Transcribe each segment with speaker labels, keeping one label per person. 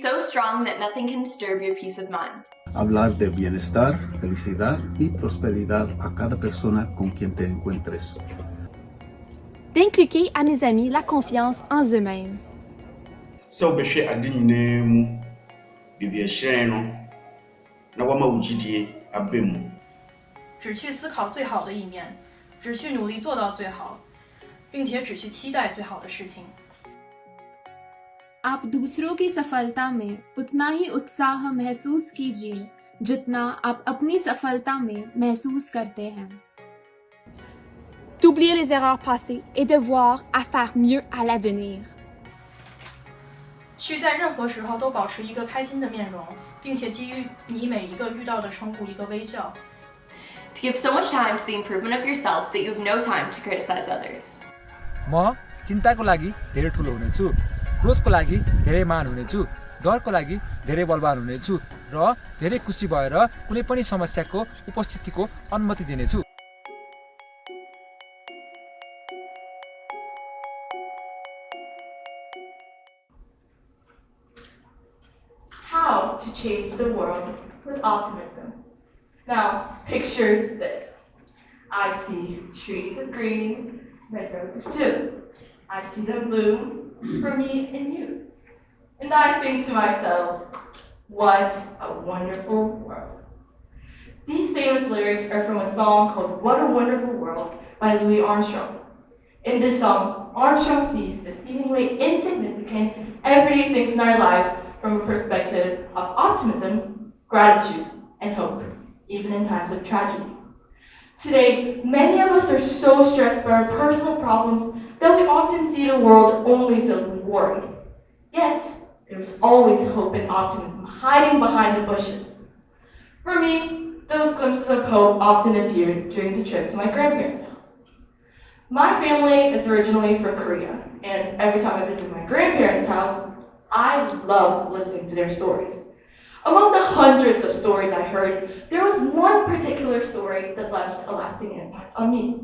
Speaker 1: so strong that nothing can disturb your peace of mind.
Speaker 2: Hablar de bienestar, felicidad y prosperidad a cada persona con quien te encuentres.
Speaker 3: D'inculquer à mes amis la confiance en eux-mêmes.
Speaker 4: Sɛ wobɛhwɛ ade nyinaa mu, biribi ɛhyerɛn no, na wama wo gyidie aba mu.
Speaker 5: 只去思考最好的一面，只去努力做到最好，并且只去期待最好的事情。
Speaker 6: आप दूसरों की सफलता में उतना ही उत्साह महसूस कीजिए जितना आप अपनी सफलता में महसूस करते हैं।
Speaker 3: D'oublier les erreurs passées et de voir à faire mieux à l'avenir.
Speaker 5: 去在任何时候都保持一个开心的面容，并且给予你每一个遇到的称呼一个微笑。
Speaker 1: To give so much time to the improvement of yourself that you have no time to criticize others.
Speaker 7: म चिन्ताको लागि धेरै ठुलो हुनेछु, क्रोधको लागि धेरै मान हुनेछु, डरको लागि धेरै बलवान हुनेछु र धेरै खुसी भएर कुनै पनि समस्याको उपस्थितिको अनुमति दिनेछु।
Speaker 8: How to change the world with optimism. Now, picture this. I see trees of green, red roses too. I see them bloom for me and you. And I think to myself, what a wonderful world. These famous lyrics are from a song called What a Wonderful World by Louis Armstrong. In this song, Armstrong sees the seemingly insignificant, everyday things in our life from a perspective of optimism, gratitude, and hope, even in times of tragedy. Today, many of us are so stressed by our personal problems that we often see the world only filled with worry. Yet, there is always hope and optimism hiding behind the bushes. For me, those glimpses of hope often appeared during the trip to my grandparents' house. My family is originally from Korea, and every time I visit my grandparents' house, I loved listening to their stories. Among the hundreds of stories I heard, there was one particular story that left a lasting impact on me.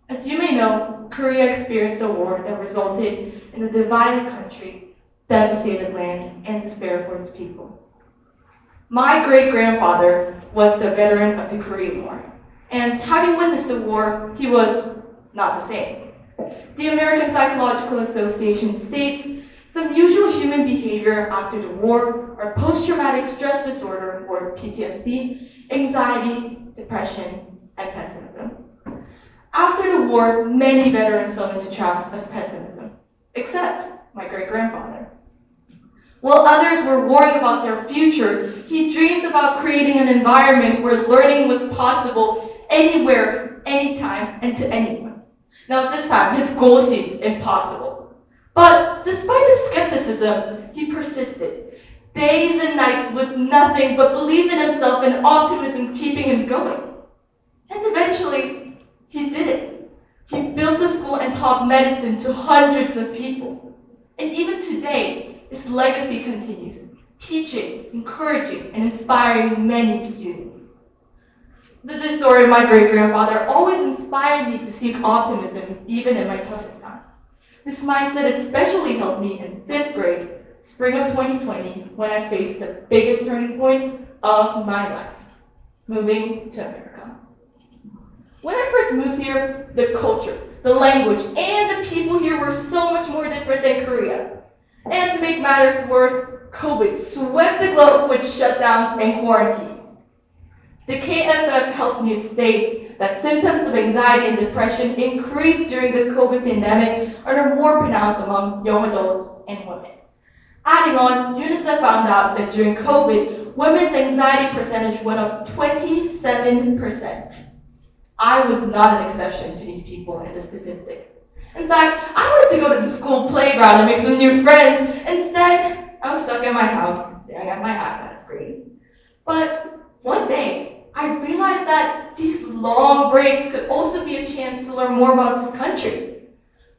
Speaker 8: As you may know, Korea experienced a war that resulted in a divided country, devastated land, and despair for its people. My great-grandfather was the veteran of the Korean War, and having witnessed the war, he was not the same. The American Psychological Association states some usual human behavior after the war are post-traumatic stress disorder, or PTSD, anxiety, depression, and pessimism. After the war, many veterans fell into traps of pessimism, except my great-grandfather. While others were worrying about their future, he dreamed about creating an environment where learning was possible anywhere, anytime, and to anyone. Now, at this time, his goal seemed impossible. But despite the skepticism, he persisted, days and nights with nothing but belief in himself and optimism keeping him going. And eventually, he did it. He built a school and taught medicine to hundreds of people. And even today, his legacy continues, teaching, encouraging, and inspiring many students. The story of my great-grandfather always inspired me to seek optimism, even in my toughest time. This mindset especially helped me in 5th grade, spring of 2020, when I faced the biggest turning point of my life, moving to America. When I first moved here, the culture, the language, and the people here were so much more different than Korea. And to make matters worse, COVID swept the globe with shutdowns and quarantines. The KFF Health News states that symptoms of anxiety and depression increased during the COVID pandemic and are more pronounced among young adults and women. Adding on, UNICEF found out that during COVID, women's anxiety percentage went up 27%. I was not an exception to these people in the statistic. In fact, I wanted to go to the school playground and make some new friends. Instead, I was stuck in my house, staring at my iPad screen. But one day, I realized that these long breaks could also be a chance to learn more about this country.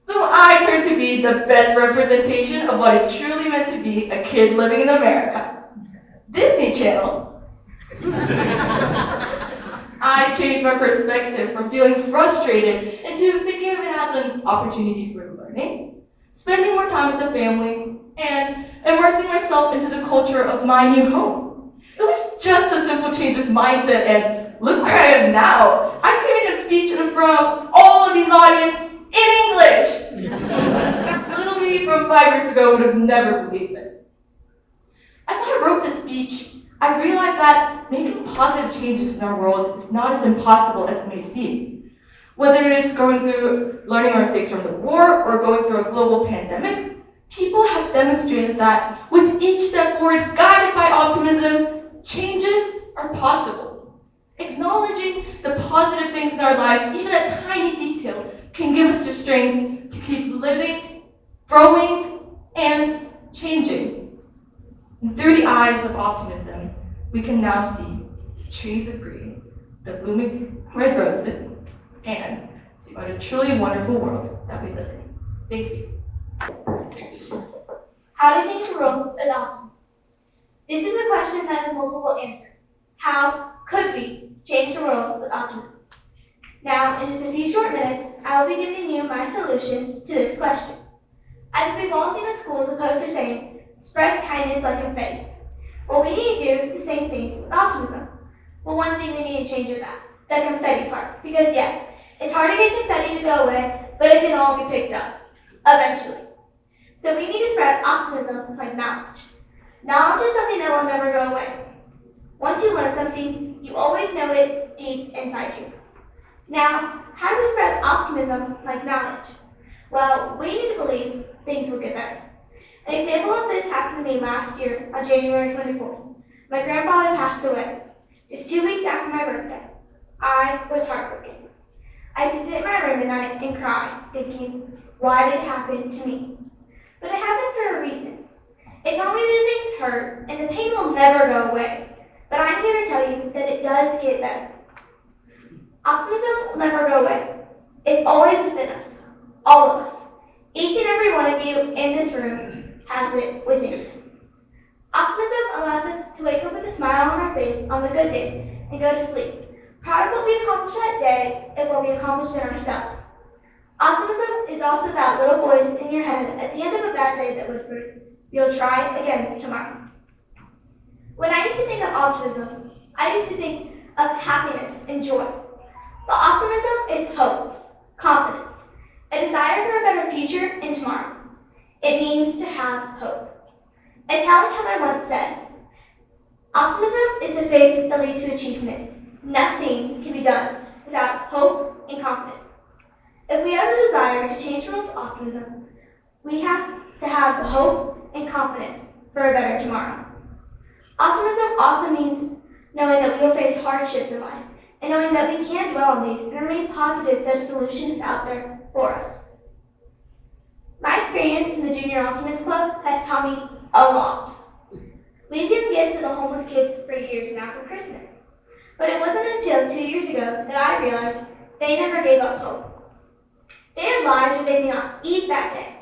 Speaker 8: So I turned to be the best representation of what it truly meant to be a kid living in America. Disney Channel. I changed my perspective from feeling frustrated into thinking of it as an opportunity for learning, spending more time with the family, and immersing myself into the culture of my new home. It was just a simple change of mindset, and look where I am now. I'm giving a speech in front of all of these audience in English. Little me from 5 years ago would have never believed it. As I wrote this speech, I realized that making positive changes in our world is not as impossible as it may seem. Whether it is going through learning our mistakes from the war or going through a global pandemic, people have demonstrated that with each step forward guided by optimism, changes are possible. Acknowledging the positive things in our life, even a tiny detail, can give us the strength to keep living, growing, and changing. And through the eyes of optimism, we can now see trees of green, the blooming red roses, and see what a truly wonderful world that we live in. Thank you.
Speaker 9: How to change the world with optimism. This is a question that has multiple answers. How could we change the world with optimism? Now, in just a few short minutes, I will be giving you my solution to this question. I think we've all seen at schools a poster saying, spread kindness like confetti. Well, we need to do the same thing with optimism. Well, one thing we need to change is that, the confetti part. Because yes, it's hard to get confetti to go away, but it can all be picked up, eventually. So we need to spread optimism like knowledge. Knowledge is something that will never go away. Once you learn something, you always know it deep inside you. Now, how do we spread optimism like knowledge? Well, we need to believe things will get better. An example of this happened to me last year on January 24th. My grandfather passed away, just 2 weeks after my birthday. I was heartbroken. I used to sit in my room at night and cry, thinking, why did it happen to me? But it happened for a reason. It taught me that things hurt, and the pain will never go away. But I'm here to tell you that it does get better. Optimism will never go away. It's always within us, all of us. Each and every one of you in this room has it within. Optimism allows us to wake up with a smile on our face on the good days and go to sleep, proud of what we accomplished that day and what we accomplished in ourselves. Optimism is also that little voice in your head at the end of a bad day that whispers, you'll try again tomorrow. When I used to think of optimism, I used to think of happiness and joy. But optimism is hope, confidence, a desire for a better future and tomorrow. It means to have hope. As Helen Keller once said, optimism is the faith that leads to achievement. Nothing can be done without hope and confidence. If we have the desire to change the world with optimism, we have to have the hope and confidence for a better tomorrow. Optimism also means knowing that we will face hardships in life, and knowing that we can dwell on these and remain positive that a solution is out there for us. My experience in the Junior Optimist Club has taught me a lot. We've given gifts to the homeless kids for years now for Christmas. But it wasn't until 2 years ago that I realized they never gave up hope. They had lives where they may not eat that day,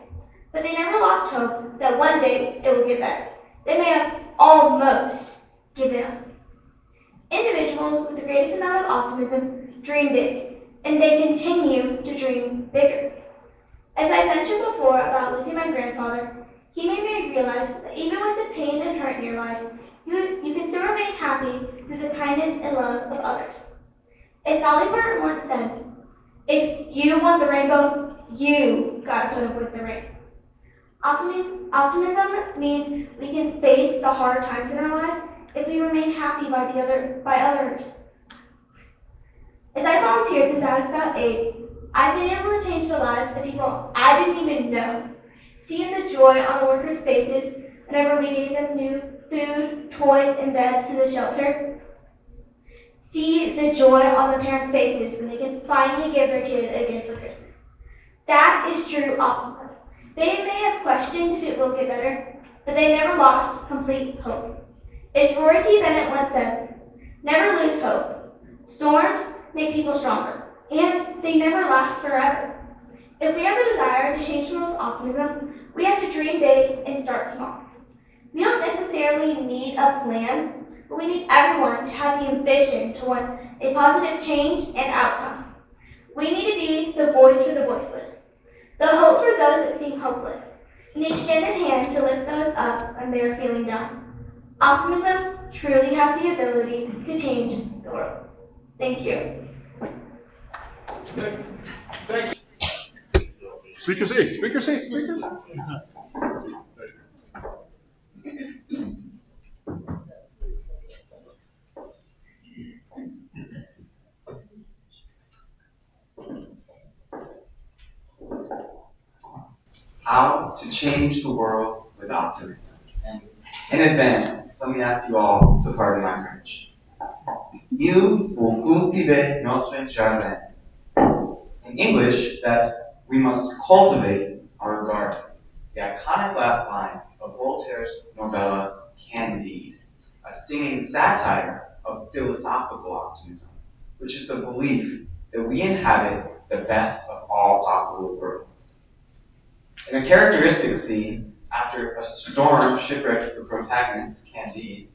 Speaker 9: but they never lost hope that one day it will get better. They may have almost given up. Individuals with the greatest amount of optimism dream big, and they continue to dream bigger. As I mentioned before about losing my grandfather, he made me realize that even with the pain and hurt in your life, you can still remain happy through the kindness and love of others. As Dolly Parton once said, if you want the rainbow, you gotta put up with the rain. Optimism means we can face the hard times in our life if we remain happy by others. As I volunteered since I was about 8, I've been able to change the lives of people I didn't even know. Seeing the joy on the workers' faces whenever we gave them new food, toys, and beds to the shelter. See the joy on the parents' faces when they can finally give their kid a gift for Christmas. That is true optimism. They may have questioned if it will get better, but they never lost complete hope. As Roy T. Bennett once said, never lose hope. Storms make people stronger, and they never last forever. If we have a desire to change the world with optimism, we have to dream big and start small. We don't necessarily need a plan, but we need everyone to have the ambition to want a positive change and outcome. We need to be the voice for the voiceless, the hope for those that seem hopeless. and the extended hand to lift those up when they are feeling down. Optimism truly has the ability to change the world. Thank you.
Speaker 10: Speaker C, speaker C, speaker C.
Speaker 11: How to change the world with optimism. And in advance, let me ask you all to pardon my French. Il faut cultiver notre jardin. In English, that's we must cultivate our garden. The iconic last line of Voltaire's novella Candide, a stinging satire of philosophical optimism, which is the belief that we inhabit the best of all possible worlds. In a characteristic scene, after a storm shipwrecks the protagonist, Candide,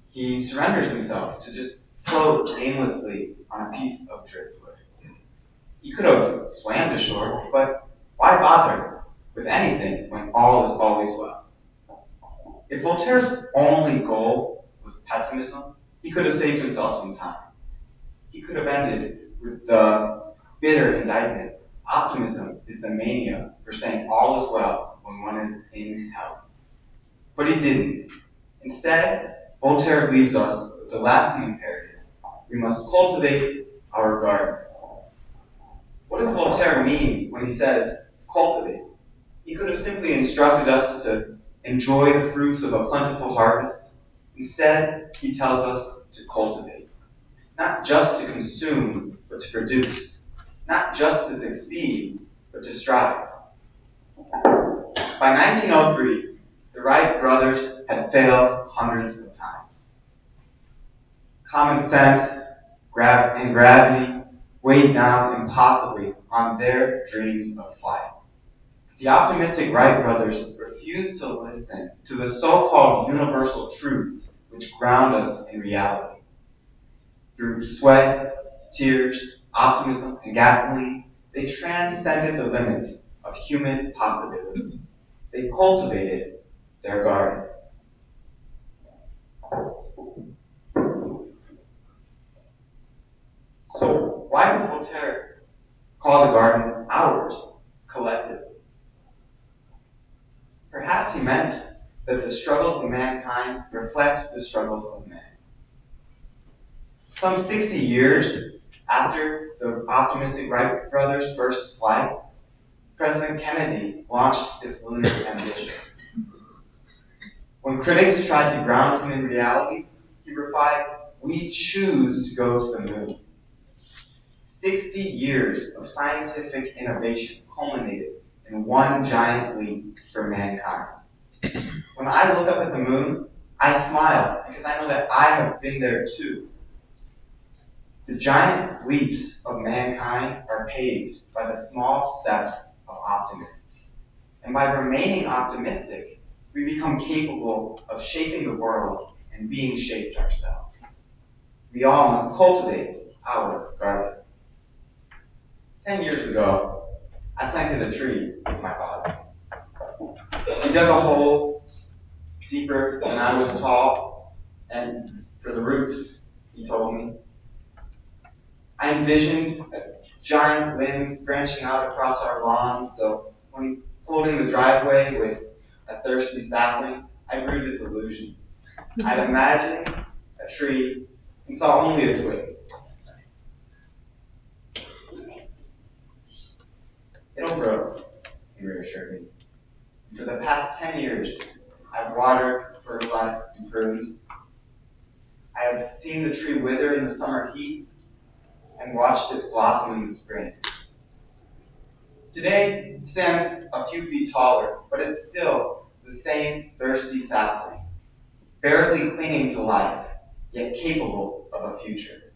Speaker 11: he surrenders himself to just float aimlessly on a piece of driftwood. He could have swam to shore, but why bother with anything when all is always well? If Voltaire's only goal was pessimism, he could have saved himself some time. He could have ended with the bitter indictment: optimism is the mania for saying all is well when one is in hell. But he didn't. Instead, Voltaire leaves us with the lasting imperative: we must cultivate our garden. What does Voltaire mean when he says cultivate? He could have simply instructed us to enjoy the fruits of a plentiful harvest. Instead, he tells us to cultivate. Not just to consume, but to produce. Not just to succeed, but to strive. By 1903, the Wright brothers had failed hundreds of times. Common sense and gravity weighed down impossibly on their dreams of flight. The optimistic Wright brothers refused to listen to the so-called universal truths which ground us in reality. Through sweat, tears, optimism, and gasoline, they transcended the limits of human possibility. They cultivated their garden. So, why does Voltaire call the garden ours, collectively? Perhaps he meant that the struggles of mankind reflect the struggles of man. Some 60 years after the optimistic Wright brothers' first flight, President Kennedy launched his lunar ambitions. When critics tried to ground him in reality, he replied, "We choose to go to the moon." 60 years of scientific innovation culminated in one giant leap for mankind. When I look up at the moon, I smile because I know that I have been there too. The giant leaps of mankind are paved by the small steps of optimists. And by remaining optimistic, we become capable of shaping the world and being shaped ourselves. We all must cultivate our garden. 10 years ago, I planted a tree with my father. He dug a hole deeper than I was tall, and for the roots, he told me. I envisioned giant limbs branching out across our lawn, so when he pulled in the driveway with a thirsty sapling, I grew disillusioned. I'd imagined a tree and saw only a twig. It'll grow, he reassured me. For the past 10 years, I've watered, fertilized, and pruned. I have seen the tree wither in the summer heat and watched it blossom in the spring. Today, it stands a few feet taller, but it's still the same thirsty sapling, barely clinging to life, yet capable of a future.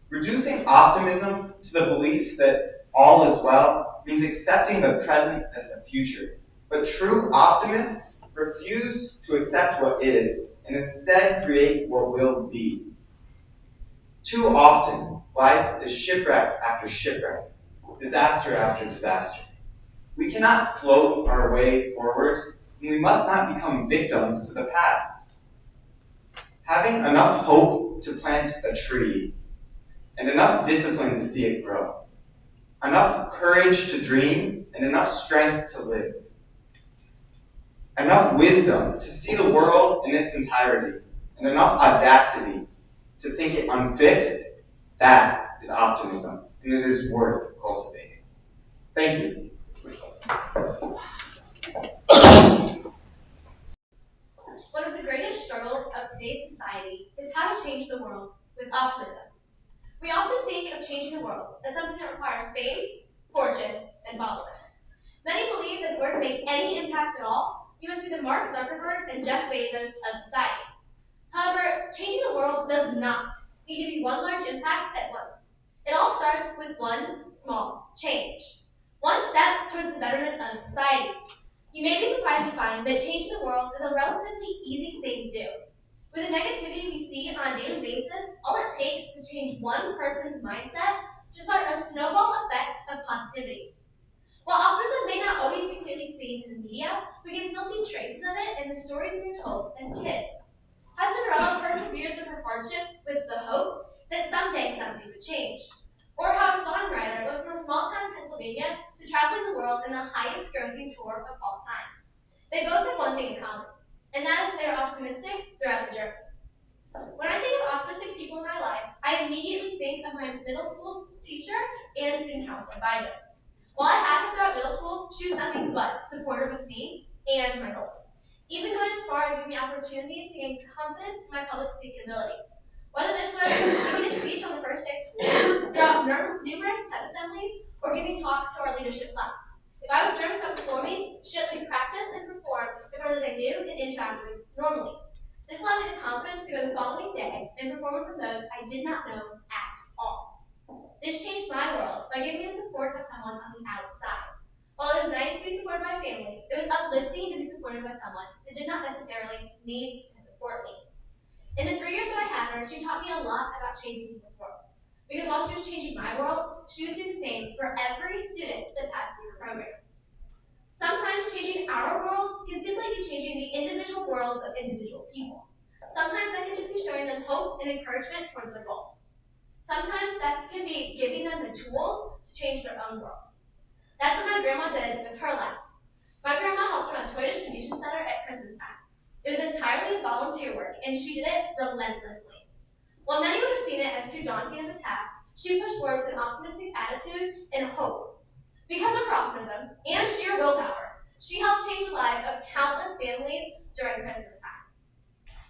Speaker 11: Reducing optimism to the belief that all is well means accepting the present as the future. But true optimists refuse to accept what is and instead create what will be. Too often, life is shipwreck after shipwreck, disaster after disaster. We cannot float our way forwards, and we must not become victims to the past. Having enough hope to plant a tree, and enough discipline to see it grow, enough courage to dream, and enough strength to live, enough wisdom to see the world in its entirety, and enough audacity to think it unfixed, that is optimism, and it is worth cultivating. Thank you.
Speaker 12: One of the greatest struggles of today's society is how to change the world with optimism. We often think of changing the world as something that requires fame, fortune, and followers. Many believe that in order to make any impact at all, you must be the Mark Zuckerbergs and Jeff Bezos of society. However, changing the world does not need to be one large impact at once. It all starts with one small change. One step towards the betterment of society. You may be surprised to find that changing the world is a relatively easy thing to do. With the negativity we see on a daily basis, all it takes is to change one person's mindset to start a snowball effect of positivity. While optimism may not always be clearly seen in the media, we can still see traces of it in the stories we were told as kids. How Cinderella persevered through her hardships with the hope that someday something would change. Or how a songwriter went from a small town in Pennsylvania to traveling the world in the highest grossing tour of all time. They both have one thing in common, and that is they are optimistic throughout the journey. When I think of optimistic people in my life, I immediately think of my middle school teacher and student health advisor. While I had her throughout middle school, she was nothing but supportive of me and my goals, even going as far as giving me opportunities to gain confidence in my public speaking abilities. Whether this was giving a speech on the first day of school, throughout numerous pep assemblies, or giving talks to our leadership class. If I was nervous about performing, she let me practice and perform in front of those I knew and interacted with normally. This allowed me the confidence to go the following day and perform in front of those I did not know at all. This changed my world by giving me the support of someone on the outside. While it was nice to be supported by family, it was uplifting to be supported by someone who did not necessarily need to support me. In the 3 years that I had her, she taught me a lot about changing people's worlds. Because while she was changing my world, she was doing the same for every student that passed through her program. Sometimes changing our world can simply be changing the individual worlds of individual people. Sometimes that can just be showing them hope and encouragement towards their goals. Sometimes that can be giving them the tools to change their own world. That's what my grandma did with her life. My grandma helped run a toy distribution center at Christmas time. It was entirely volunteer work, and she did it relentlessly. While many would have seen it as too daunting of a task, she pushed forward with an optimistic attitude and hope. Because of her optimism and sheer willpower, she helped change the lives of countless families during Christmas time.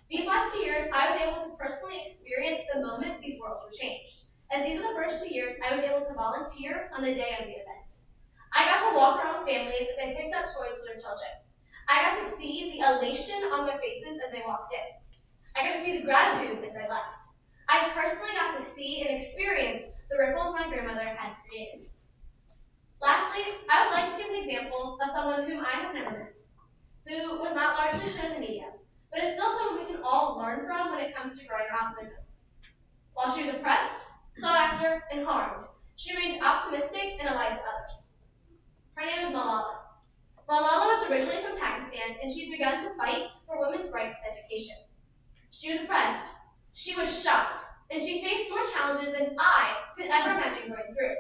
Speaker 12: These last 2 years, I was able to personally experience the moment these worlds were changed, as these were the first 2 years I was able to volunteer on the day of the event. I got to walk around with families as they picked up toys for their children. I got to see the elation on their faces as they walked in. I got to see the gratitude as they left. I personally got to see and experience the ripples my grandmother had created. Lastly, I would like to give an example of someone whom I have never met, who was not largely shown in the media, but is still someone we can all learn from when it comes to growing our optimism. While she was oppressed, sought after, and harmed, she remained optimistic and a light to others. Her name is Malala. Malala was originally from Pakistan, and she had begun to fight for women's rights to education. She was oppressed, she was shocked, and she faced more challenges than I could ever imagine going through.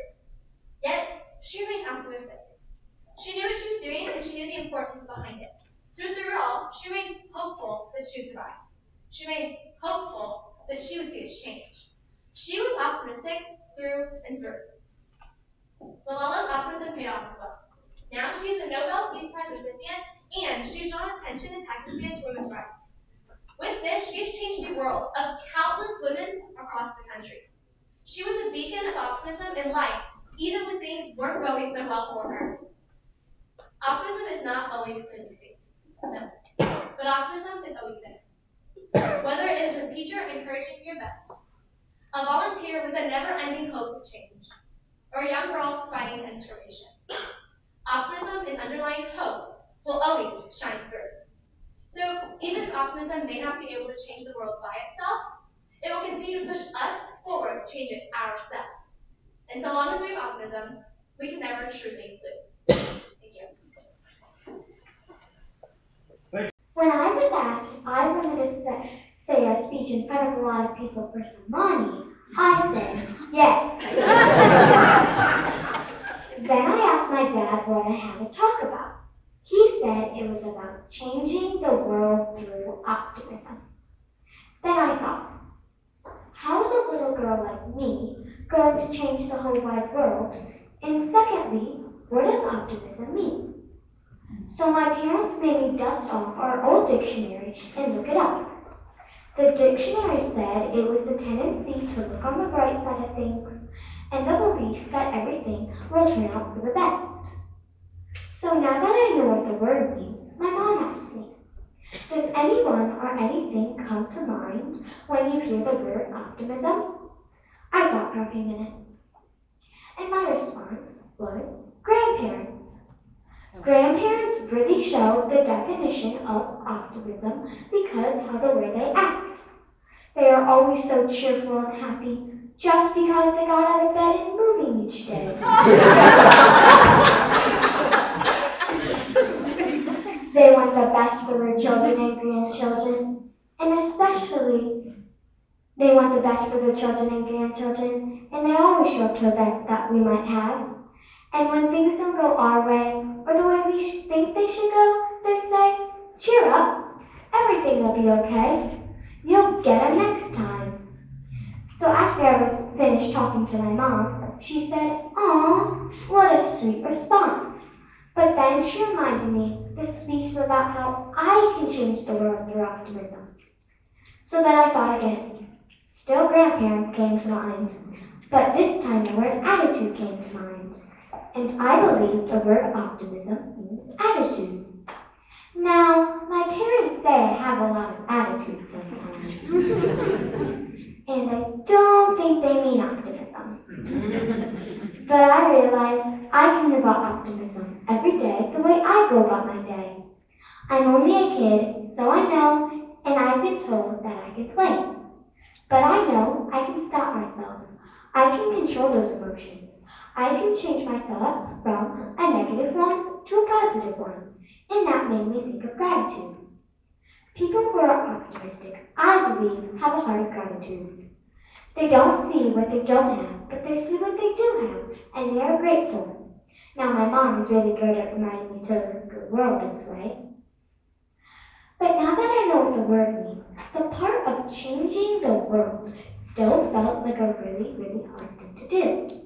Speaker 12: Yet, she remained optimistic. She knew what she was doing, and she knew the importance behind it. So through it all, she remained hopeful that she would survive. She remained hopeful that she would see a change. She was optimistic through and through. Malala's optimism paid off as well. Now she is a Nobel Peace Prize recipient, and she has drawn attention in Pakistan to women's rights. With this, she has changed the worlds of countless women across the country. She was a beacon of optimism and light, even when things weren't going so well for her. Optimism is not always clearly seen, no, but optimism is always there. Whether it is a teacher encouraging your best, a volunteer with a never-ending hope of change, or a young girl fighting discrimination, optimism and underlying hope will always shine through. So even if optimism may not be able to change the world by itself, it will continue to push us forward to change it ourselves. And so long as we have optimism, we can never truly lose. Thank you.
Speaker 9: When I was asked if I wanted to say a speech in front of a lot of people for some money, I said yes. Then I asked my dad what I had to talk about. He said it was about changing the world through optimism. Then I thought, how is a little girl like me going to change the whole wide world? And secondly, what does optimism mean? So my parents made me dust off our old dictionary and look it up. The dictionary said it was the tendency to look on the bright side of things and the belief that everything will turn out for the best. So now that I know what the word means, my mom asked me, does anyone or anything come to mind when you hear the word optimism? I thought for a few minutes. And my response was grandparents. Grandparents really show the definition of optimism because of the way they act. They are always so cheerful and happy just because they got out of bed and moving each day. They want the best for their children and grandchildren, and especially they want the best for their children and grandchildren, and they always show up to events that we might have. And when things don't go our way, or the way we think they should go, they say, cheer up, everything will be okay. You'll get them next time. So after I was finished talking to my mom, she said, "Aw, what a sweet response." But then she reminded me the speech was about how I can change the world through optimism. So then I thought again. Still grandparents came to mind, but this time the word attitude came to mind. And I believe the word optimism means attitude. Now, my parents say I have a lot of attitude sometimes. And I don't think they mean optimism. But I realize I can live out optimism every day the way I go about my day. I'm only a kid, so I know, and I've been told that I can play. But I know I can stop myself. I can control those emotions. I can change my thoughts from a negative one to a positive one. And that made me think of gratitude. People who are optimistic, I believe, have a heart of gratitude. They don't see what they don't have, but they see what they do have, and they are grateful. Now, my mom is really good at reminding me to live the world this way. But now that I know what the word means, the part of changing the world still felt like a really, really hard thing to do.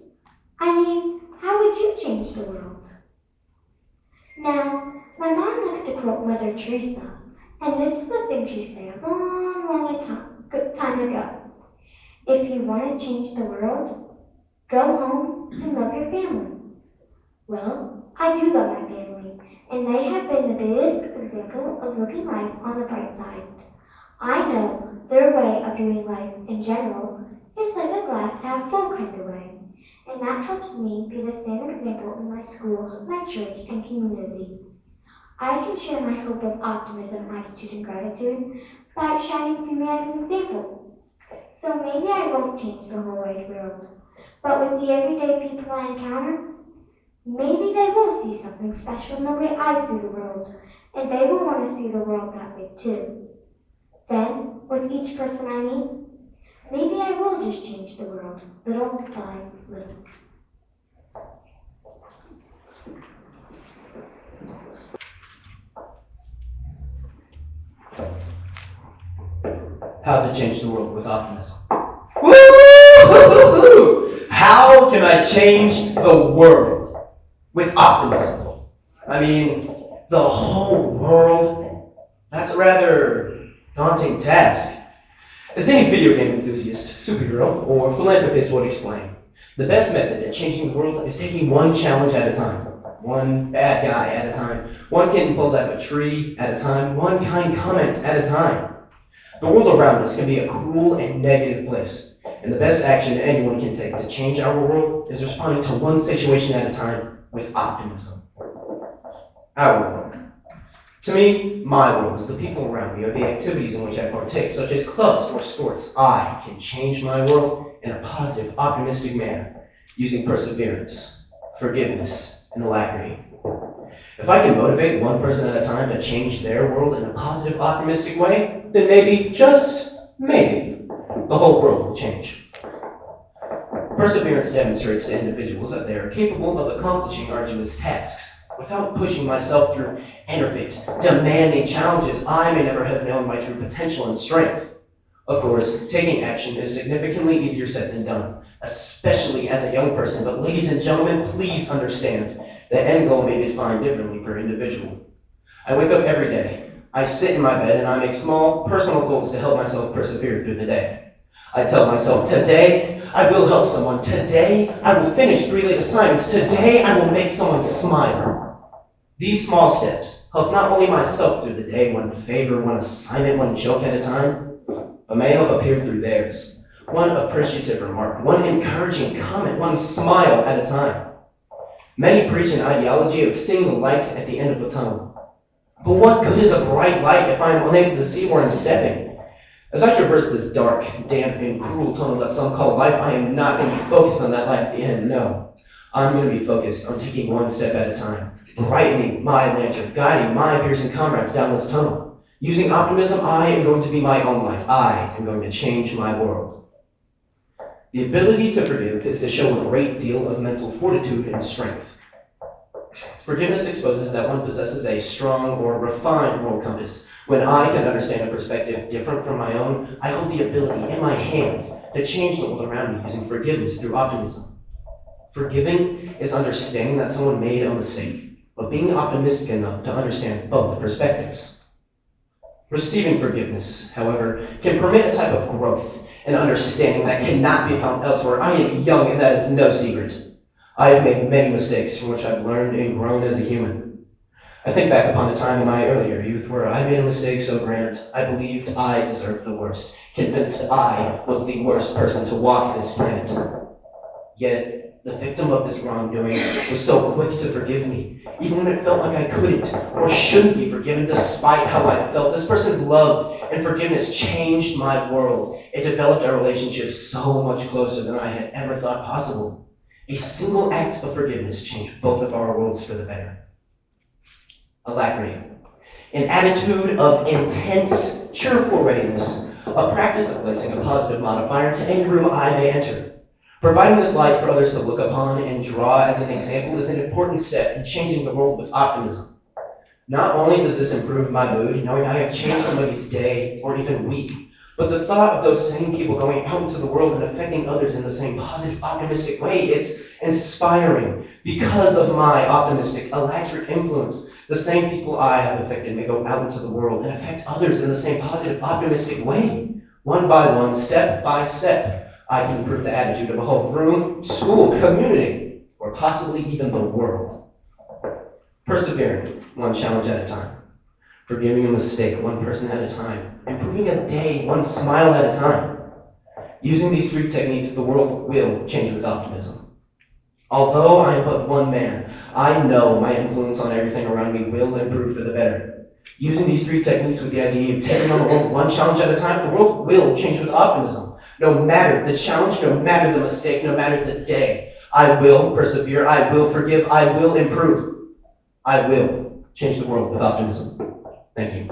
Speaker 9: I mean, how would you change the world? Now, my mom likes to quote Mother Teresa, and this is a thing she said a long time ago. If you want to change the world, go home and love your family. Well, I do love my family, and they have been the biggest example of looking life on the bright side. I know their way of doing life in general is like a glass half full kind of way, and that helps me be the same example in my school, my church, and community. I can share my hope of optimism, attitude, and gratitude by shining through me as an example. So maybe I won't change the whole wide world, but with the everyday people I encounter, maybe they will see something special in the way I see the world, and they will want to see the world that way too. Then, with each person I meet, maybe I will just change the world, little by little.
Speaker 13: How to change the world with optimism. Woo! How can I change the world with optimism? I mean, the whole world? That's a rather daunting task. As any video game enthusiast, superhero, or philanthropist would explain, the best method at changing the world is taking one challenge at a time, one bad guy at a time, one getting pulled out of a tree at a time, one kind comment at a time. The world around us can be a cruel and negative place, and the best action anyone can take to change our world is responding to one situation at a time with optimism. Our world. To me, my world is the people around me or the activities in which I partake, such as clubs or sports. I can change my world in a positive, optimistic manner, using perseverance, forgiveness, and alacrity. If I can motivate one person at a time to change their world in a positive, optimistic way, then maybe, just maybe, the whole world will change. Perseverance demonstrates to individuals that they are capable of accomplishing arduous tasks without pushing myself through enervate, demanding challenges I may never have known my true potential and strength. Of course, taking action is significantly easier said than done, especially as a young person, but ladies and gentlemen, please understand the end goal may be defined differently per individual. I wake up every day, I sit in my bed, and I make small, personal goals to help myself persevere through the day. I tell myself, today I will help someone, today I will finish 3 late assignments, today I will make someone smile. These small steps help not only myself through the day, one favor, one assignment, one joke at a time, but may help appear through theirs. One appreciative remark, one encouraging comment, one smile at a time. Many preach an ideology of seeing the light at the end of the tunnel. But what good is a bright light if I am unable to see where I'm stepping? As I traverse this dark, damp, and cruel tunnel that some call life, I am not going to be focused on that light at the end, no. I'm going to be focused on taking one step at a time, brightening my lantern, guiding my peers and comrades down this tunnel. Using optimism, I am going to be my own light. I am going to change my world. The ability to forgive is to show a great deal of mental fortitude and strength. Forgiveness exposes that one possesses a strong or refined moral compass. When I can understand a perspective different from my own, I hold the ability in my hands to change the world around me using forgiveness through optimism. Forgiving is understanding that someone made a mistake, but being optimistic enough to understand both perspectives. Receiving forgiveness, however, can permit a type of growth and understanding that cannot be found elsewhere. I am young, and that is no secret. I have made many mistakes from which I've learned and grown as a human. I think back upon a time in my earlier youth where I made a mistake so grand, I believed I deserved the worst, convinced I was the worst person to walk this planet. Yet, the victim of this wrongdoing was so quick to forgive me, even when it felt like I couldn't or shouldn't be forgiven despite how I felt. This person's love and forgiveness changed my world. It developed our relationship so much closer than I had ever thought possible. A single act of forgiveness changed both of our worlds for the better. Alacrity. An attitude of intense, cheerful readiness, a practice of placing a positive modifier to any room I may enter. Providing this light for others to look upon and draw as an example is an important step in changing the world with optimism. Not only does this improve my mood, knowing I have changed somebody's day or even week, but the thought of those same people going out into the world and affecting others in the same positive, optimistic way, it's inspiring. Because of my optimistic, electric influence, the same people I have affected may go out into the world and affect others in the same positive, optimistic way. One by one, step by step, I can improve the attitude of a whole room, school, community, or possibly even the world. Persevering, one challenge at a time. Forgiving a mistake, one person at a time. Improving a day, one smile at a time. Using these 3 techniques, the world will change with optimism. Although I am but one man, I know my influence on everything around me will improve for the better. Using these 3 techniques with the idea of taking on the world one challenge at a time, the world will change with optimism. No matter the challenge, no matter the mistake, no matter the day, I will persevere, I will forgive, I will improve. I will change the world with optimism. Thank you.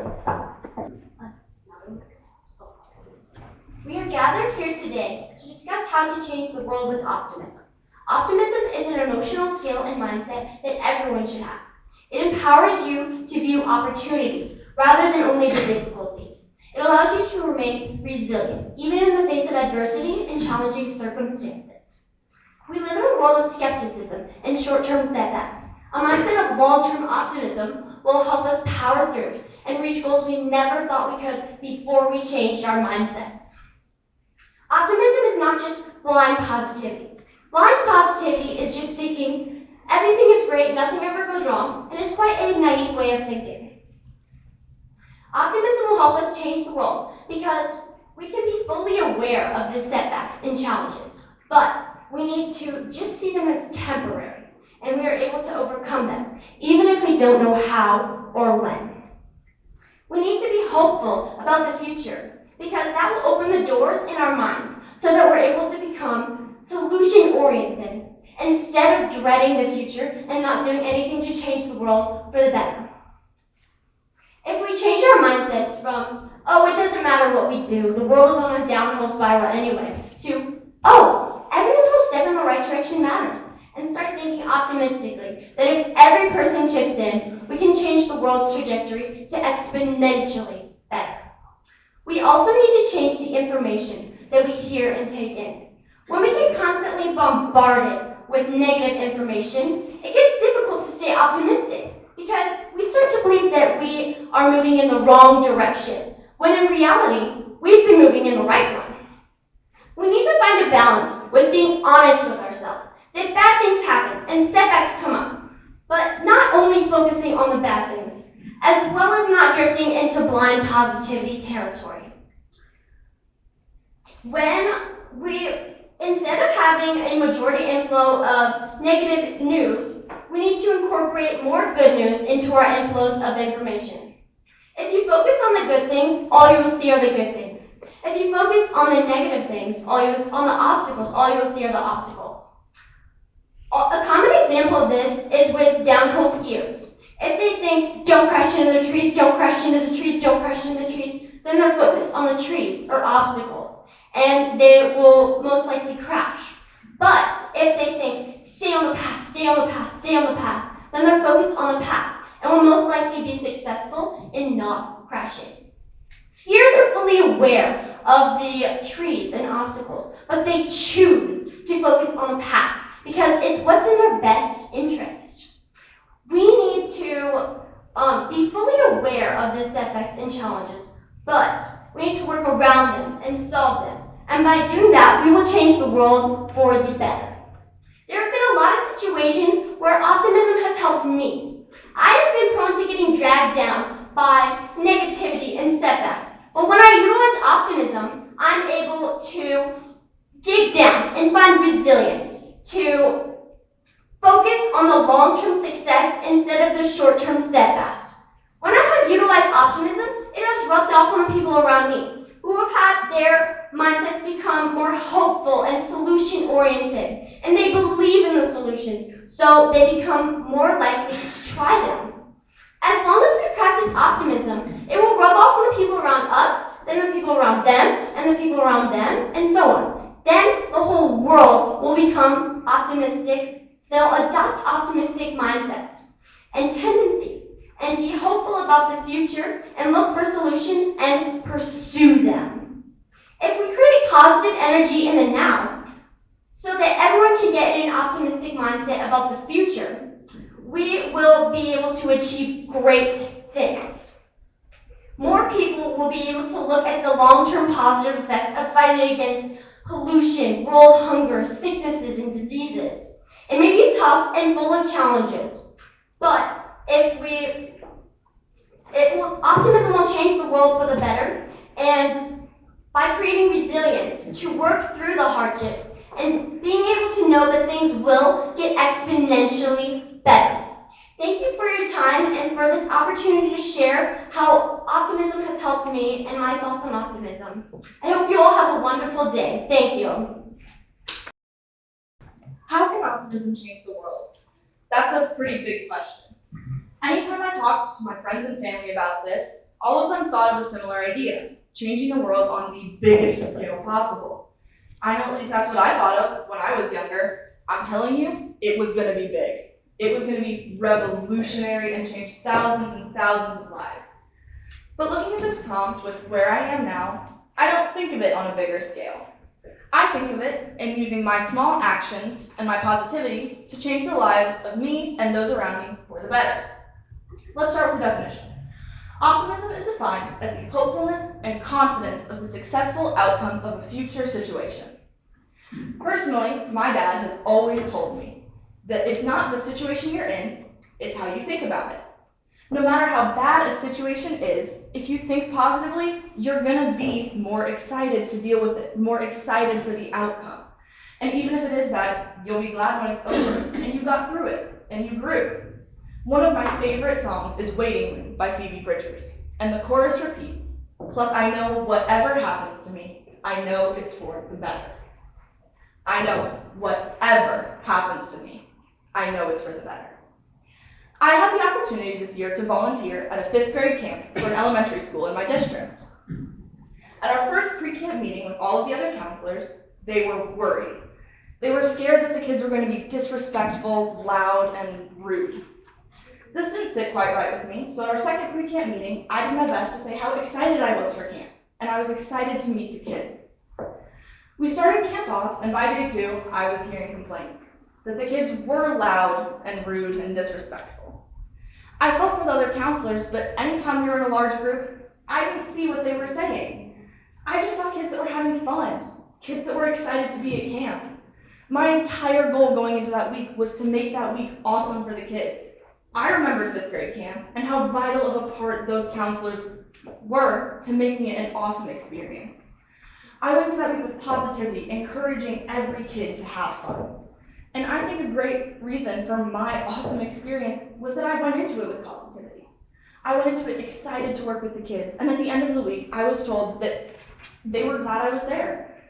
Speaker 9: We are gathered here today to discuss how to change the world with optimism. Optimism is an emotional skill and mindset that everyone should have. It empowers you to view opportunities rather than only the difficulties. It allows you to remain resilient, even in the face of adversity and challenging circumstances. We live in a world of skepticism and short-term setbacks. A mindset of long-term optimism will help us power through and reach goals we never thought we could before we changed our mindsets. Optimism is not just blind positivity. Blind positivity is just thinking everything is great, nothing ever goes wrong, and is quite a naive way of thinking. Optimism will help us change the world because we can be fully aware of the setbacks and challenges, but we need to just see them as temporary, and we are able to overcome them, even if we don't know how or when. We need to be hopeful about the future, because that will open the doors in our minds so that we're able to become solution-oriented instead of dreading the future and not doing anything to change the world for the better. If we change our mindsets from, oh, it doesn't matter what we do, the world is on a downhill spiral anyway, to, oh, every little step in the right direction matters, and start thinking optimistically that if every person chips in, we can change the world's trajectory to exponentially better. We also need to change the information that we hear and take in. When we get constantly bombarded with negative information, it gets difficult to stay optimistic because we start to believe that we are moving in the wrong direction, when in reality, we've been moving in the right one. We need to find a balance with being honest with ourselves, that bad things happen and setbacks come up, but not only focusing on the bad things, as well as not drifting into blind positivity territory. Instead of having a majority inflow of negative news, we need to incorporate more good news into our inflows of information. If you focus on the good things, all you will see are the good things. If you focus on the negative things, on the obstacles, all you will see are the obstacles. A common example of this is with downhill skiers. If they think, don't crash into the trees, don't crash into the trees, don't crash into the trees, then they're focused on the trees or obstacles, and they will most likely crash. But if they think, stay on the path, stay on the path, stay on the path, then they're focused on the path and will most likely be successful in not crashing. Skiers are fully aware of the trees and obstacles, but they choose to focus on the path because it's what's in their best interest. We need to be fully aware of the setbacks and challenges, but we need to work around them and solve them. And by doing that, we will change the world for the better. There have been a lot of situations where optimism has helped me. I have been prone to getting dragged down by negativity and setbacks. But when I utilize optimism, I'm able to dig down and find resilience, to focus on the long-term success instead of the short-term setbacks. When I have utilized optimism, it has rubbed off on the people around me who have had their mindsets become more hopeful and solution-oriented, and they believe in the solutions, so they become more likely to try them. As long as we practice optimism, it will rub off on the people around us, then the people around them, and the people around them, and so on. Then the whole world will become optimistic. They'll adopt optimistic mindsets and tendencies and be hopeful about the future and look for solutions and pursue them. If we create positive energy in the now so that everyone can get in an optimistic mindset about the future, we will be able to achieve great things. More people will be able to look at the long-term positive effects of fighting against pollution, world hunger, sicknesses, and diseases. It may be tough and full of challenges, but optimism will change the world for the better, and by creating resilience to work through the hardships and being able to know that things will get exponentially better. Thank you for your time and for this opportunity to share how optimism has helped me and my thoughts on optimism. I hope you all have a wonderful day. Thank you.
Speaker 14: How can optimism change the world? That's a pretty big question. Anytime I talked to my friends and family about this, all of them thought of a similar idea, changing the world on the biggest scale possible. I know at least that's what I thought of when I was younger. I'm telling you, it was going to be big. It was going to be revolutionary and change thousands and thousands of lives. But looking at this prompt with where I am now, I don't think of it on a bigger scale. I think of it in using my small actions and my positivity to change the lives of me and those around me for the better. Let's start with the definition. Optimism is defined as the hopefulness and confidence of the successful outcome of a future situation. Personally, my dad has always told me that it's not the situation you're in, it's how you think about it. No matter how bad a situation is, if you think positively, you're going to be more excited to deal with it, more excited for the outcome. And even if it is bad, you'll be glad when it's over and you got through it and you grew. One of my favorite songs is Waiting Room by Phoebe Bridgers, and the chorus repeats, plus I know whatever happens to me, I know it's for the better. I know whatever happens to me, I know it's for the better. I had the opportunity this year to volunteer at a 5th grade camp for an elementary school in my district. At our first pre-camp meeting with all of the other counselors, they were worried. They were scared that the kids were going to be disrespectful, loud, and rude. This didn't sit quite right with me, so at our second pre-camp meeting, I did my best to say how excited I was for camp, and I was excited to meet the kids. We started camp off, and by day 2, I was hearing complaints that the kids were loud and rude and disrespectful. I felt for the other counselors, but anytime we were in a large group, I didn't see what they were saying. I just saw kids that were having fun, kids that were excited to be at camp. My entire goal going into that week was to make that week awesome for the kids. I remember 5th grade camp and how vital of a part those counselors were to making it an awesome experience. I went to that week with positivity, encouraging every kid to have fun. And I think a great reason for my awesome experience was that I went into it with positivity. I went into it excited to work with the kids, and at the end of the week, I was told that they were glad I was there,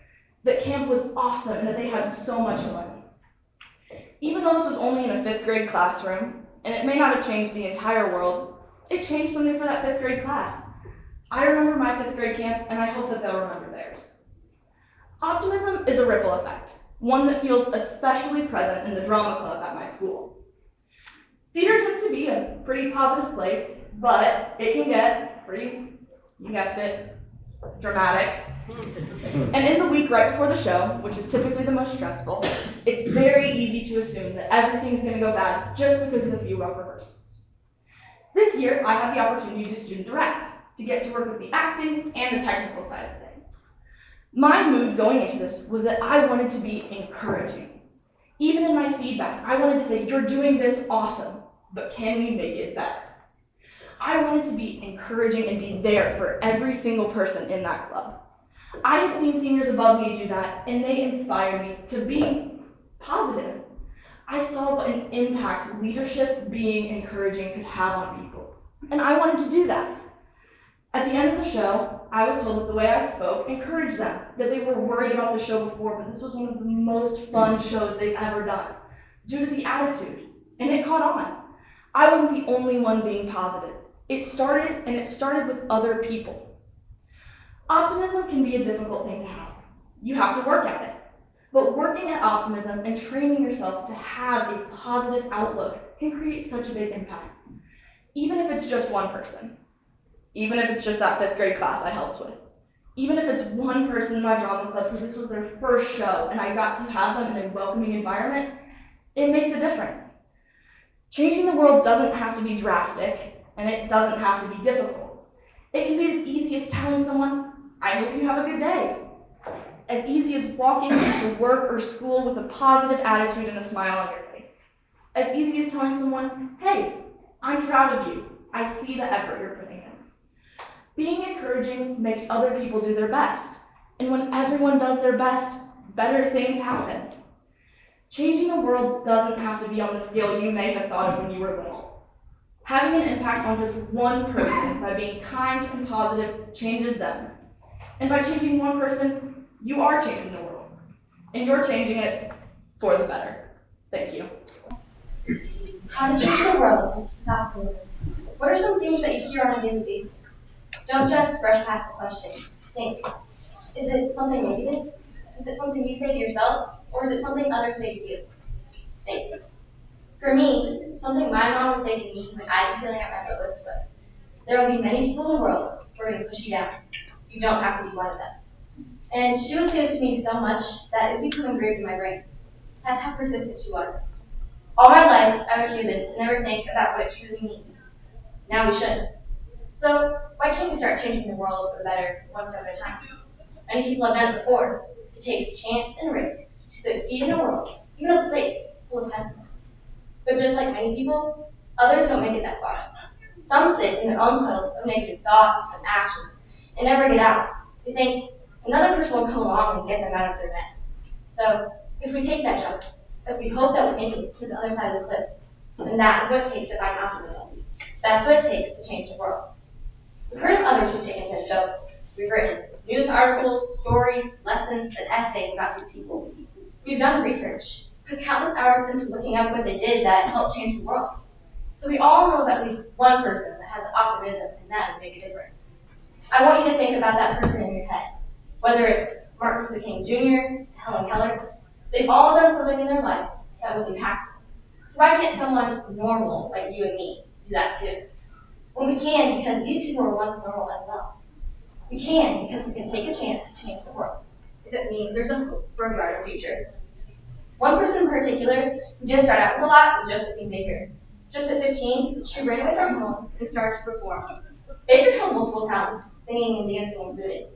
Speaker 14: that camp was awesome, and that they had so much fun. Even though this was only in a 5th grade classroom, and it may not have changed the entire world, it changed something for that 5th grade class. I remember my 5th grade camp, and I hope that they'll remember theirs. Optimism is a ripple effect, one that feels especially present in the drama club at my school. Theater tends to be a pretty positive place, but it can get pretty, you guessed it, dramatic. And in the week right before the show, which is typically the most stressful, it's very easy to assume that everything's going to go bad just because of a few rough rehearsals. This year, I had the opportunity to student direct, to get to work with the acting and the technical side of things. My mood going into this was that I wanted to be encouraging. Even in my feedback, I wanted to say, you're doing this awesome, but can we make it better? I wanted to be encouraging and be there for every single person in that club. I had seen seniors above me do that, and they inspired me to be positive. I saw what an impact leadership being encouraging could have on people, and I wanted to do that. At the end of the show, I was told that the way I spoke encouraged them, that they were worried about the show before, but this was one of the most fun shows they've ever done, due to the attitude, and it caught on. I wasn't the only one being positive. It started with other people. Optimism can be a difficult thing to have. You have to work at it. But working at optimism and training yourself to have a positive outlook can create such a big impact. Even if it's just one person. Even if it's just that 5th grade class I helped with. Even if it's one person in my drama club who this was their first show and I got to have them in a welcoming environment, it makes a difference. Changing the world doesn't have to be drastic, and it doesn't have to be difficult. It can be as easy as telling someone, I hope you have a good day. As easy as walking into work or school with a positive attitude and a smile on your face. As easy as telling someone, hey, I'm proud of you. I see the effort you're putting in. Being encouraging makes other people do their best. And when everyone does their best, better things happen. Changing the world doesn't have to be on the scale you may have thought of when you were little. Having an impact on just one person by being kind and positive changes them. And by changing one person, you are changing the world. And you're changing it for the better. Thank you.
Speaker 12: How to change the world with optimism. What are some things that you hear on a daily basis? Don't just brush past the question. Think. Is it something negative? Is it something you say to yourself? Or is it something others say to you? Think. For me, something my mom would say to me when I'd be feeling at my lowest was, there will be many people in the world who are going to push you down. You don't have to be one of them. And she would say this to me so much that it became engraved in my brain. That's how persistent she was. All my life, I would hear this and never think about what it truly means. Now we should. So why can't we start changing the world for the better one step at a time? Many people have done it before. It takes chance and risk to succeed in a world, even a place full of pessimists. But just like many people, others don't make it that far. Some sit in their own puddle of negative thoughts and actions and never get out. They think another person will come along and get them out of their mess. So if we take that jump, if we hope that we make it to the other side of the cliff, then that is what it takes to find optimism. That's what it takes to change the world. We've heard of others who've taken this jump. We've written news articles, stories, lessons, and essays about these people. We've done research, put countless hours into looking up what they did that helped change the world. So we all know of at least one person that had the optimism and that would make a difference. I want you to think about that person in your head. Whether it's Martin Luther King Jr. to Helen Keller, they've all done something in their life that was impactful. So why can't someone normal like you and me do that too? Well, we can because these people were once normal as well. We can because we can take a chance to change the world if it means there's a hope for a brighter future. One person in particular who didn't start out with a lot was Josephine Baker. Just at 15, she ran away from home and started to perform. Baker held multiple talents, singing and dancing included.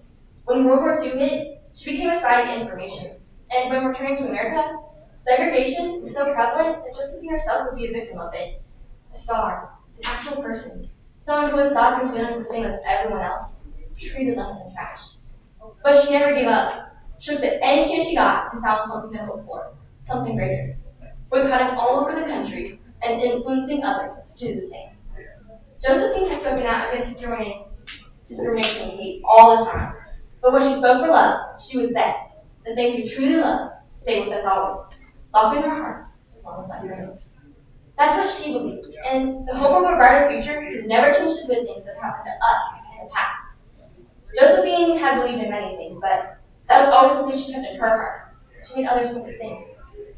Speaker 12: When World War II hit, she became a spy to get information. And when returning to America, segregation was so prevalent that Josephine herself would be a victim of it. A star, an actual person, someone who has thoughts and feelings the same as everyone else, treated less than trash. But she never gave up. She looked at any chance she got and found something to hope for, something greater. Boycotting all over the country and influencing others to do the same. Josephine has spoken out against discrimination and hate all the time. But when she spoke for love, she would say, the things we truly love stay with us always, locked in our hearts as long as life remains. That's what she believed, and the hope of a brighter future could never change the good things that happened to us in the past. Josephine had believed in many things, but that was always something she kept in her heart. She made others think the same.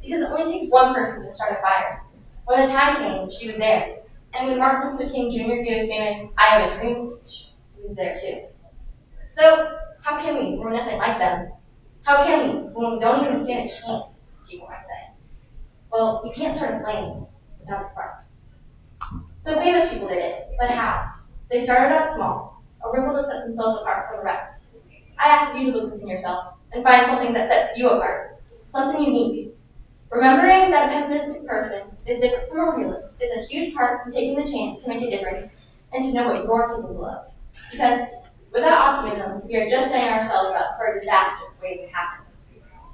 Speaker 12: Because it only takes one person to start a fire. When the time came, she was there. And when Martin Luther King Jr. gave his famous I Have a Dream speech, she was there too. So, how can we when we're nothing like them? How can we when we don't even stand a chance, people might say? Well, you can't start a flame without a spark. So famous people did it, but how? They started out small, a ripple to set themselves apart from the rest. I ask you to look within yourself and find something that sets you apart, something unique. Remembering that a pessimistic person is different from a realist is a huge part in taking the chance to make a difference and to know what you're capable of. Because without optimism, we are just setting ourselves up for a disaster waiting to happen.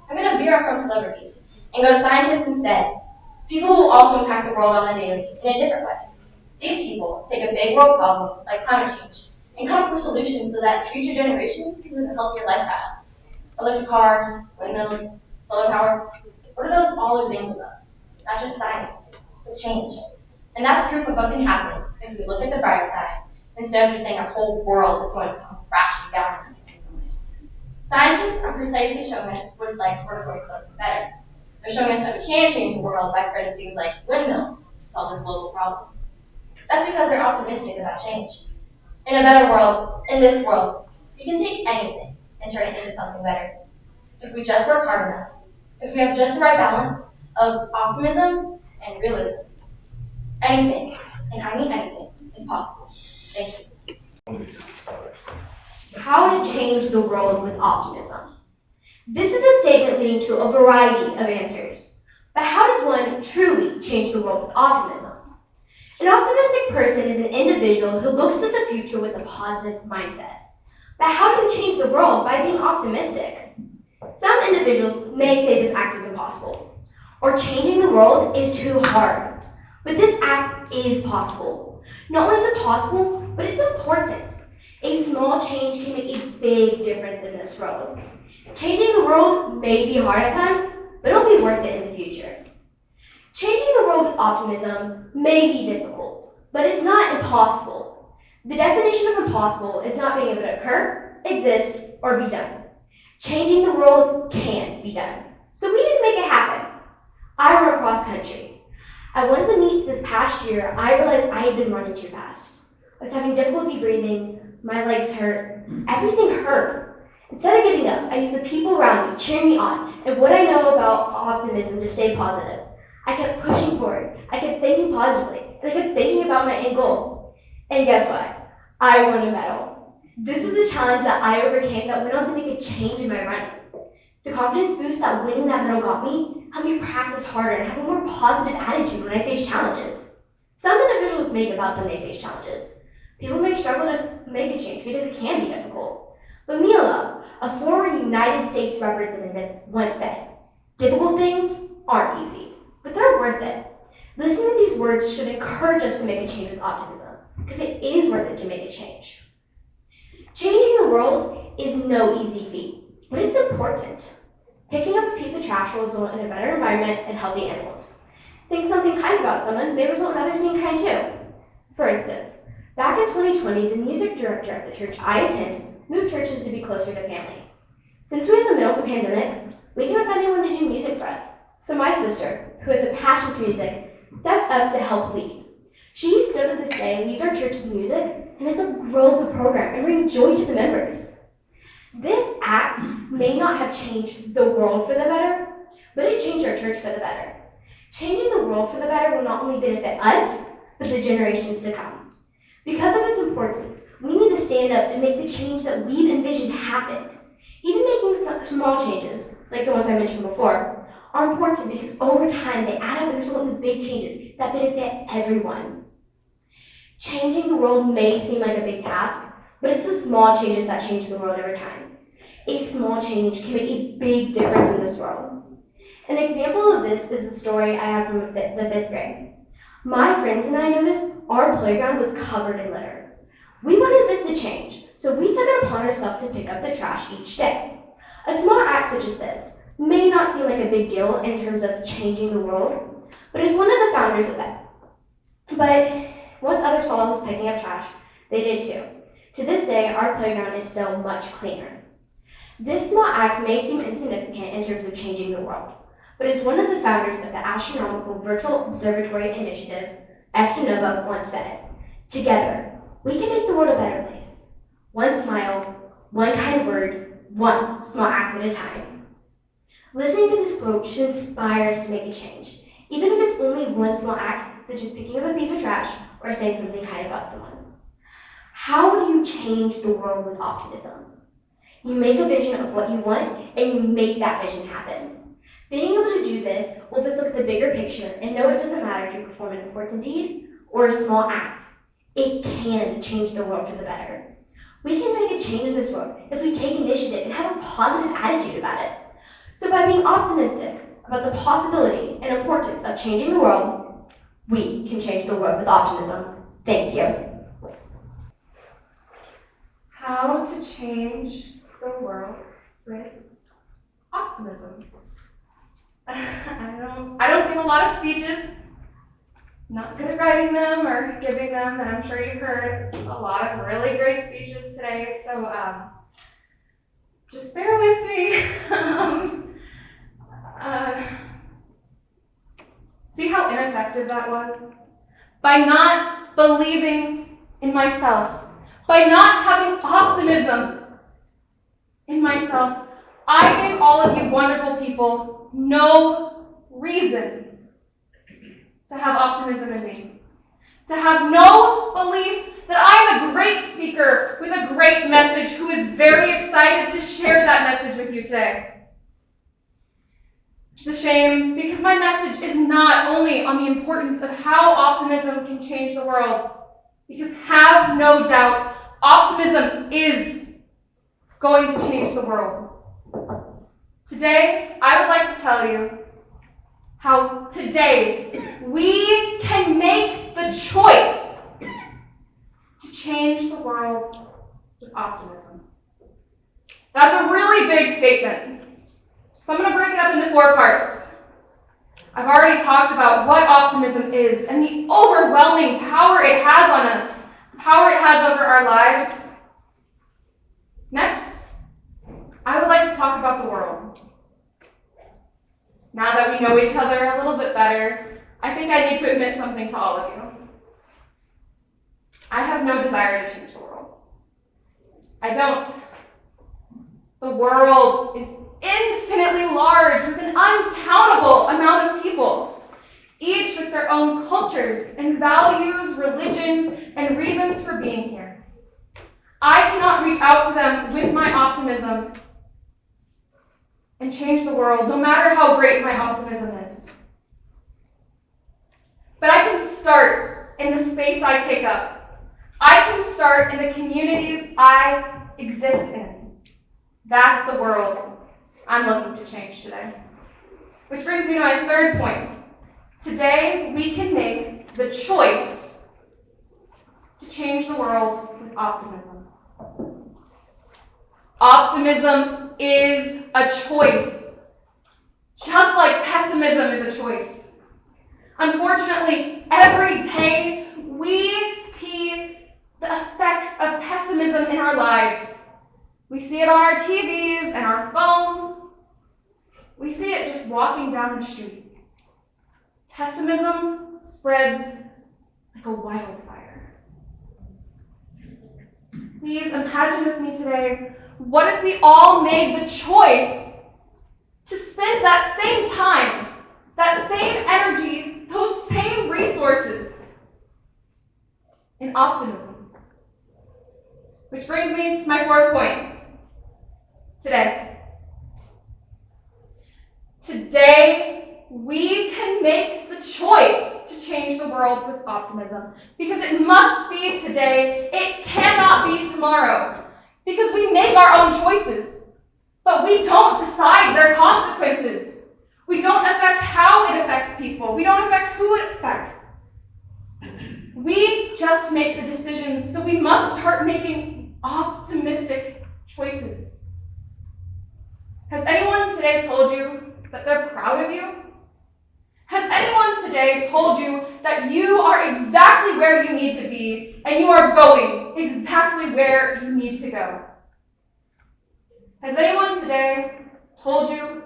Speaker 12: I'm going to veer from celebrities and go to scientists instead, people who also impact the world on the daily in a different way. These people take a big world problem like climate change and come up with solutions so that future generations can live a healthier lifestyle. Electric cars, windmills, solar power. What are those all examples of? Not just science, but change. And that's proof of what can happen if we look at the bright side, instead of just saying our whole world is going to come crashing down on us. Scientists are precisely showing us what it's like to work towards something better. They're showing us that we can change the world by creating things like windmills to solve this global problem. That's because they're optimistic about change. In a better world, in this world, we can take anything and turn it into something better. If we just work hard enough, if we have just the right balance of optimism and realism, anything, and I mean anything, is possible. Thank you.
Speaker 9: How to change the world with optimism. This is a statement leading to a variety of answers. But how does one truly change the world with optimism? An optimistic person is an individual who looks at the future with a positive mindset. But how do you change the world by being optimistic? Some individuals may say this act is impossible, or changing the world is too hard. But this act is possible. Not only is it possible, but it's important. A small change can make a big difference in this world. Changing the world may be hard at times, but it'll be worth it in the future. Changing the world with optimism may be difficult, but it's not impossible. The definition of impossible is not being able to occur, exist, or be done. Changing the world can be done. So we need to make it happen. I run cross country. At one of the meets this past year, I realized I had been running too fast. I was having difficulty breathing, my legs hurt, everything hurt. Instead of giving up, I used the people around me cheering me on and what I know about optimism to stay positive. I kept pushing forward, I kept thinking positively, and I kept thinking about my end goal. And guess what? I won a medal. This is a challenge that I overcame that went on to make a change in my running. The confidence boost that winning that medal got me helped me practice harder and have a more positive attitude when I face challenges. Some individuals may give up when they face challenges. People may struggle to make a change because it can be difficult. But Mia Love, a former United States representative, once said, "Difficult things aren't easy, but they're worth it." Listening to these words should encourage us to make a change with optimism, because it is worth it to make a change. Changing the world is no easy feat, but it's important. Picking up a piece of trash will result in a better environment and healthy animals. Saying something kind about someone may result in others being kind too. For instance, back in 2020, the music director at the church I attend moved churches to be closer to family. Since we're in the middle of a pandemic, we cannot find anyone to do music for us. So my sister, who has a passion for music, stepped up to help lead. She still to this day leads our church's music and has helped grow the program and bring joy to the members. This act may not have changed the world for the better, but it changed our church for the better. Changing the world for the better will not only benefit us, but the generations to come. Because of its importance, we need to stand up and make the change that we've envisioned happen. Even making some small changes, like the ones I mentioned before, are important because over time they add up and result in big changes that benefit everyone. Changing the world may seem like a big task, but it's the small changes that change the world over time. A small change can make a big difference in this world. An example of this is the story I have from the fifth grade. My friends and I noticed our playground was covered in litter. We wanted this to change, so we took it upon ourselves to pick up the trash each day. A small act such as this may not seem like a big deal in terms of changing the world, but as one of the founders of that. But once others saw us picking up trash, they did too. To this day, our playground is still much cleaner. This small act may seem insignificant in terms of changing the world, but as one of the founders of the Astronomical Virtual Observatory Initiative, F. DeNova, once said, "Together, we can make the world a better place. One smile, one kind word, one small act at a time." Listening to this quote should inspire us to make a change, even if it's only one small act, such as picking up a piece of trash or saying something kind about someone. How do you change the world with optimism? You make a vision of what you want, and you make that vision happen. Being able to do this will help us look at the bigger picture and know it doesn't matter if you perform an important deed or a small act. It can change the world for the better. We can make a change in this world if we take initiative and have a positive attitude about it. So by being optimistic about the possibility and importance of changing the world, we can change the world with optimism. Thank you.
Speaker 8: How to change the world with optimism. I don't give a lot of speeches. Not good at writing them or giving them, and I'm sure you've heard a lot of really great speeches today, so just bear with me. See how ineffective that was? By not believing in myself, by not having optimism in myself, I give all of you wonderful people no reason to have optimism in me, to have no belief that I am a great speaker with a great message who is very excited to share that message with you today. It's a shame because my message is not only on the importance of how optimism can change the world, because have no doubt, optimism is going to change the world. Today, I would like to tell you how today we can make the choice to change the world with optimism. That's a really big statement. So I'm going to break it up into 4 parts. I've already talked about what optimism is and the overwhelming power it has on us, power it has over our lives. Next, I would like to talk about the world. Now that we know each other a little bit better, I think I need to admit something to all of you. I have no desire to change the world. I don't. The world is infinitely large with an uncountable amount of people, each with their own cultures and values, religions, and reasons for being here. I cannot reach out to them with my optimism and change the world, no matter how great my optimism is. But I can start in the space I take up. I can start in the communities I exist in. That's the world I'm looking to change today. Which brings me to my 3rd point. Today, we can make the choice to change the world with optimism. Optimism is a choice.
Speaker 14: literally every day, we see the effects of pessimism in our lives. We see it on our TVs and our phones. We see it just walking down the street. Pessimism spreads like a wildfire. Please imagine with me today, what if we all made the choice to spend that same time, that same energy, those same resources in optimism? Which brings me to my fourth point. Today, we can make the choice to change the world with optimism. Because it must be today, it cannot be tomorrow. Because we make our own choices, but we don't decide their consequences. We don't affect how it affects people. We don't affect who it affects. We just make the decisions, so we must start making optimistic choices. Has anyone today told you that they're proud of you? Has anyone today told you that you are exactly where you need to be and you are going exactly where you need to go? Has anyone today told you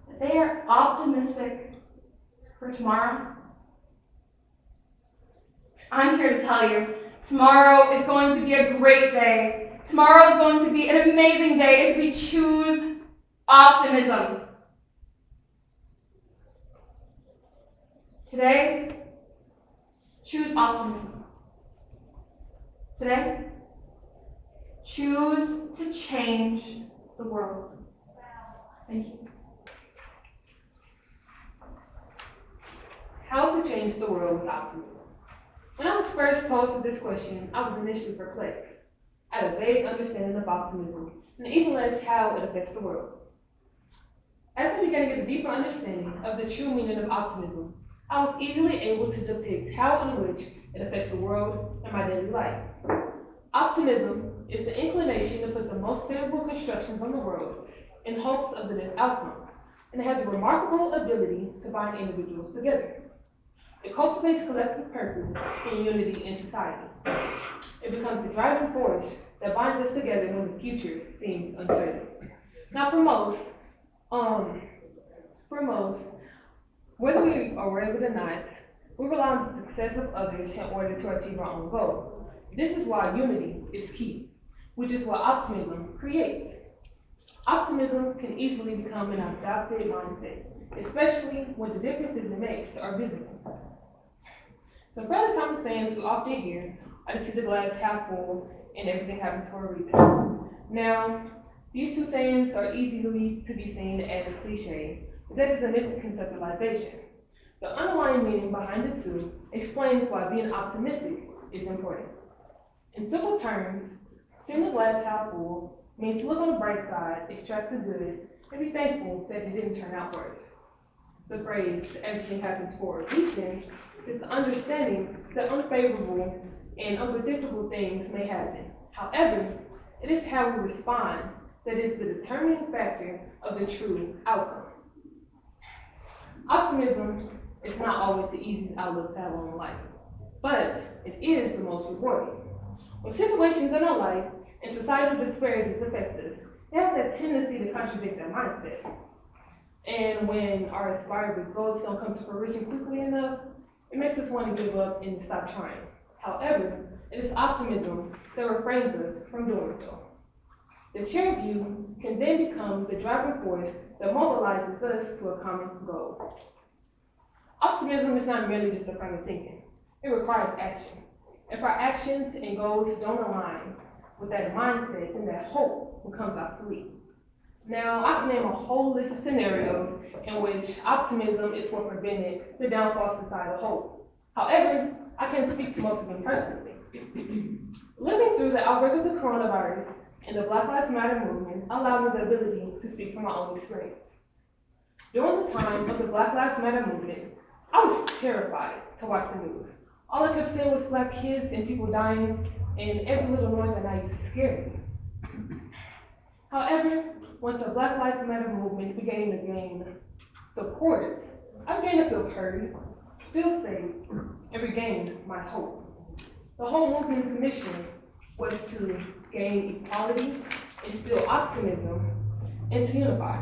Speaker 14: that they are optimistic for tomorrow? Because I'm here to tell you, tomorrow is going to be a great day. Tomorrow is going to be an amazing day if we choose optimism. Today, choose optimism. Today, choose to change the world. Thank you.
Speaker 15: How to change the world with optimism. When I was first posed with this question, I was initially perplexed. I had a vague understanding of optimism, and even less how it affects the world. As I began to get a deeper understanding of the true meaning of optimism, I was easily able to depict how and in which it affects the world and my daily life. Optimism is the inclination to put the most favorable constructions on the world in hopes of the best outcome, and it has a remarkable ability to bind individuals together. It cultivates collective purpose and unity in society. It becomes the driving force that binds us together when the future seems uncertain. Now, for most, whether we are aware of it or not, we rely on the success of others in order to achieve our own goal. This is why unity is key, which is what optimism creates. Optimism can easily become an adopted mindset, especially when the differences it makes are visible. Some fairly common sayings we often hear are to see the glass half full and everything happens for a reason. Now, these two sayings are easily to be seen as cliche, but that is a misconceptualization. The underlying meaning behind the two explains why being optimistic is important. In simple terms, seeing the glass half full means to look on the bright side, extract the good, and be thankful that it didn't turn out worse. The phrase, everything happens for a reason, is the understanding that unfavorable and unpredictable things may happen. However, it is how we respond that is the determining factor of the true outcome. Optimism is not always the easiest outlook to have on life, but it is the most rewarding. When situations in our life and societal disparities affect us, they have that tendency to contradict our mindset. And when our aspired results don't come to fruition quickly enough, it makes us want to give up and stop trying. However, it is optimism that refrains us from doing so. The shared view can then become the driving force that mobilizes us to a common goal. Optimism is not merely just a frame of thinking. It requires action. If our actions and goals don't align with that mindset, then that hope becomes obsolete. Now, I can name a whole list of scenarios in which optimism is what prevented the downfall of societal hope. However, I can't speak to most of them personally. Living through the outbreak of the coronavirus and the Black Lives Matter movement allowed me the ability to speak from my own experience. During the time of the Black Lives Matter movement, I was terrified to watch the news. All I kept seeing was black kids and people dying, and every little noise at night used to scare me. However, once the Black Lives Matter movement began to gain support, I began to feel heard, feel safe, and regained my hope. The whole movement's mission was to gain equality, instill optimism, and to unify.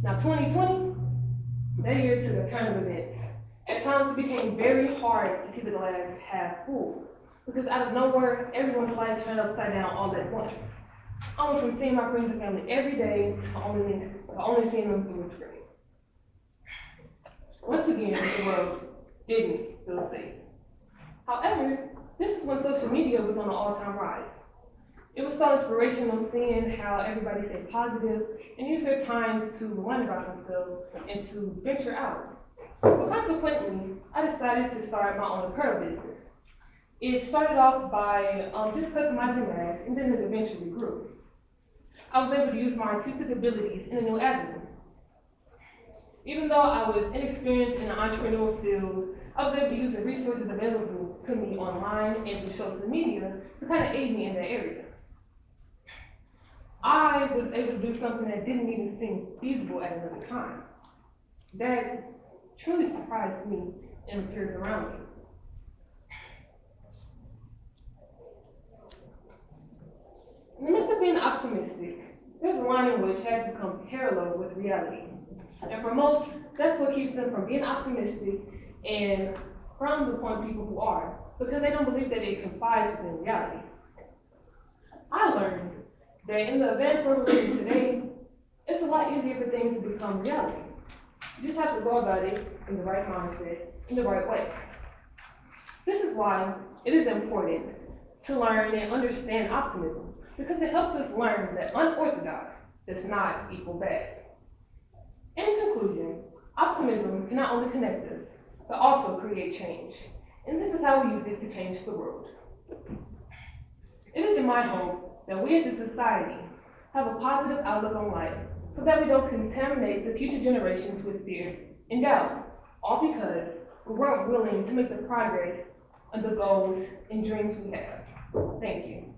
Speaker 15: Now 2020, that year took a turn of events. At times it became very hard to see the glass half full, because out of nowhere, everyone's life turned upside down all at once. I went from seeing my friends and family every day to only seeing them through a screen. Once again, the world didn't feel safe. However, this is when social media was on an all-time rise. It was so inspirational seeing how everybody stayed positive and used their time to learn about themselves and to venture out. So consequently, I decided to start my own apparel business. It started off by just customizing masks, and then it eventually grew. I was able to use my artistic abilities in a new avenue. Even though I was inexperienced in the entrepreneurial field, I was able to use the resources available to me online and through social media to kind of aid me in that area. I was able to do something that didn't even seem feasible at another time. That truly surprised me and the peers around me. In the midst of being optimistic, there's a line in which has become parallel with reality. And for most, that's what keeps them from being optimistic and from the point people who are, because they don't believe that it confides within reality. I learned that in the advanced world we're living today, it's a lot easier for things to become reality. You just have to go about it in the right mindset, in the right way. This is why it is important to learn and understand optimism, because it helps us learn that unorthodox does not equal bad. In conclusion, optimism can not only connect us, but also create change. And this is how we use it to change the world. It is in my hope that we as a society have a positive outlook on life so that we don't contaminate the future generations with fear and doubt, all because we weren't willing to make the progress on the goals and dreams we have. Thank you.